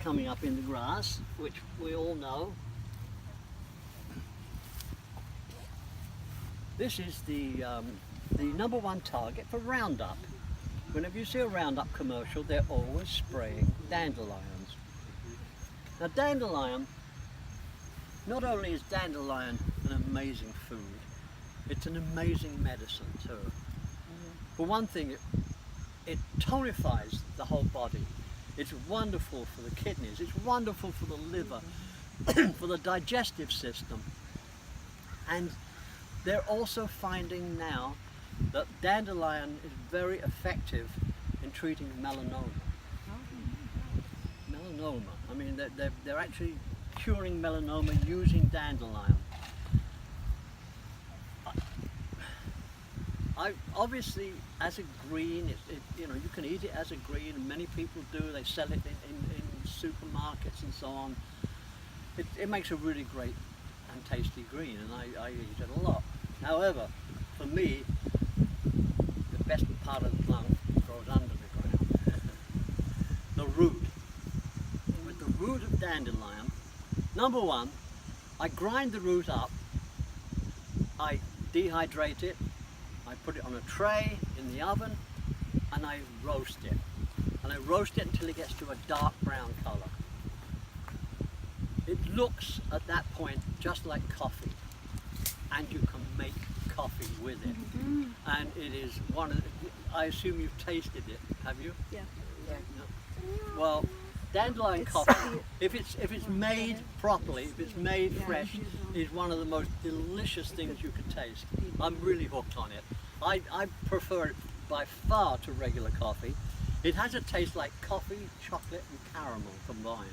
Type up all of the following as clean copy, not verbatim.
coming up in the grass, which we all know. This is the number one target for Roundup. Whenever you see a Roundup commercial, they're always spraying dandelions. Now dandelion, not only is dandelion an amazing food, it's an amazing medicine too. For one thing, it tonifies the whole body. It's wonderful for the kidneys, it's wonderful for the liver, for the digestive system. And they're also finding now that dandelion is very effective in treating melanoma. Melanoma, I mean they're actually curing melanoma using dandelion. I obviously, as a green, you know, you can eat it as a green, and many people do. They sell it in supermarkets and so on. It makes a really great and tasty green, and I eat it a lot. However, for me, the best part of the plant grows under the ground. The root. With the root of dandelion, number one, I grind the root up, I dehydrate it, I put it on a tray in the oven, and I roast it. And I roast it until it gets to a dark brown colour. It looks at that point just like coffee, and you can make coffee with it. And it is one of the, I assume you've tasted it, have you? Yeah. No. Well, dandelion coffee, if it's made properly, if it's made fresh, is one of the most delicious things you can taste. I'm really hooked on it. I prefer it by far to regular coffee. It has a taste like coffee, chocolate and caramel combined.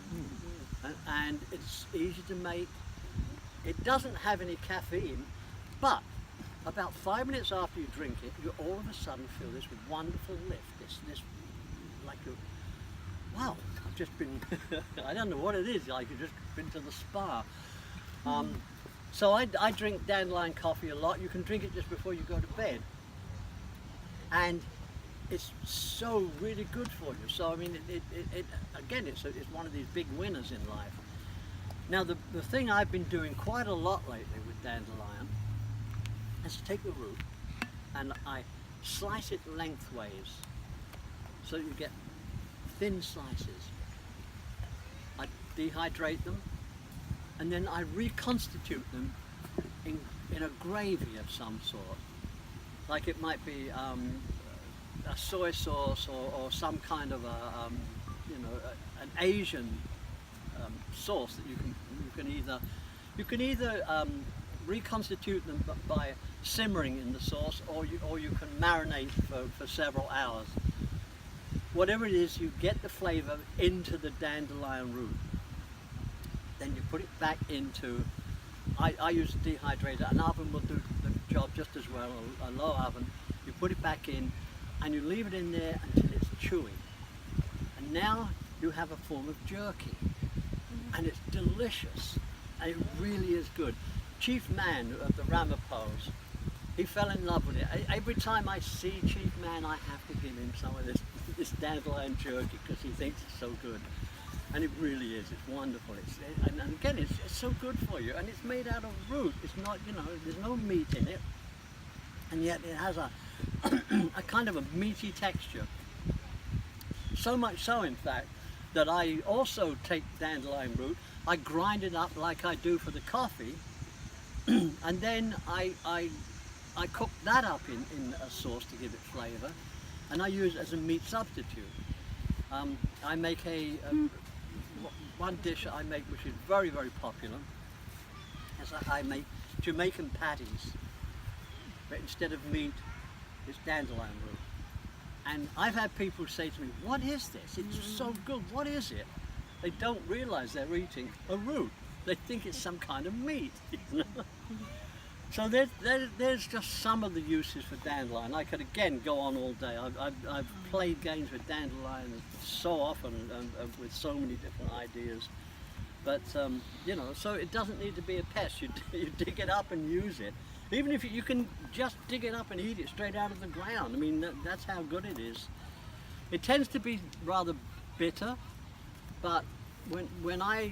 And it's easy to make. It doesn't have any caffeine, but about 5 minutes after you drink it, you all of a sudden feel this wonderful lift, this like a, wow, I've just been, I don't know what it is, like you've just been to the spa. So I drink dandelion coffee a lot. You can drink it just before you go to bed. And it's so really good for you. So I mean, again, it's one of these big winners in life. Now the thing I've been doing quite a lot lately with dandelion is to take the root and I slice it lengthways so you get thin slices. I dehydrate them and then I reconstitute them in a gravy of some sort. Like it might be a soy sauce or some kind of a, you know, an Asian sauce that you can either reconstitute them by simmering in the sauce, or you can marinate for several hours. Whatever it is, you get the flavour into the dandelion root. Then you put it back into, I use a dehydrator. An oven will do the job just as well, a low oven. You put it back in and you leave it in there until it's chewy. And now you have a form of jerky. And it's delicious. And it really is good. Chief Man of the Ramapos, he fell in love with it. Every time I see Chief Man, I have to give him some of this dandelion jerky because he thinks it's so good. And it really is, it's wonderful. And again, it's so good for you. And it's made out of root. It's not, you know, there's no meat in it. And yet it has a kind of a meaty texture. So much so, in fact, that I also take dandelion root, I grind it up like I do for the coffee, and then I cook that up in a sauce to give it flavour, and I use it as a meat substitute. I make one dish I make which is very, very popular, is that I make Jamaican patties, but instead of meat, it's dandelion root. And I've had people say to me, what is this? It's so good, what is it? They don't realise they're eating a root. They think it's some kind of meat. You know? So there's just some of the uses for dandelion. I could again go on all day. I've played games with dandelion so often and with so many different ideas. But you know, so it doesn't need to be a pest. You dig it up and use it. Even if you can just dig it up and eat it straight out of the ground. I mean, that's how good it is. It tends to be rather bitter, but when I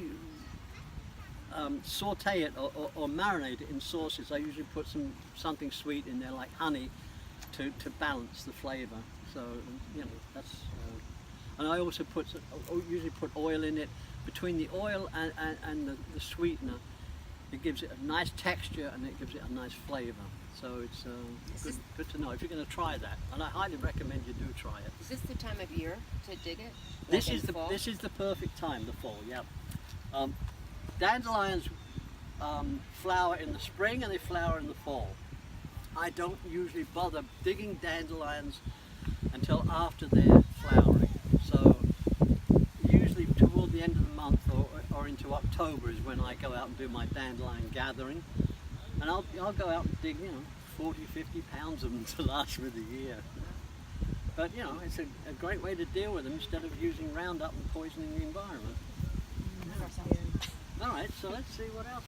saute it or marinate it in sauces, I usually put something sweet in there, like honey, to balance the flavour. So you know, that's. And I also usually put oil in it. Between the oil and the sweetener, it gives it a nice texture and it gives it a nice flavour. So it's good to know if you're going to try that. And I highly recommend you do try it. Is this the time of year to dig it? This is the perfect time, the fall. Yeah. Dandelions flower in the spring and they flower in the fall. I don't usually bother digging dandelions until after they're flowering. So usually toward the end of the month or into October is when I go out and do my dandelion gathering. And I'll go out and dig, 40, 50 pounds of them to last me the year. But it's a great way to deal with them instead of using Roundup and poisoning the environment. All right, so let's see what else.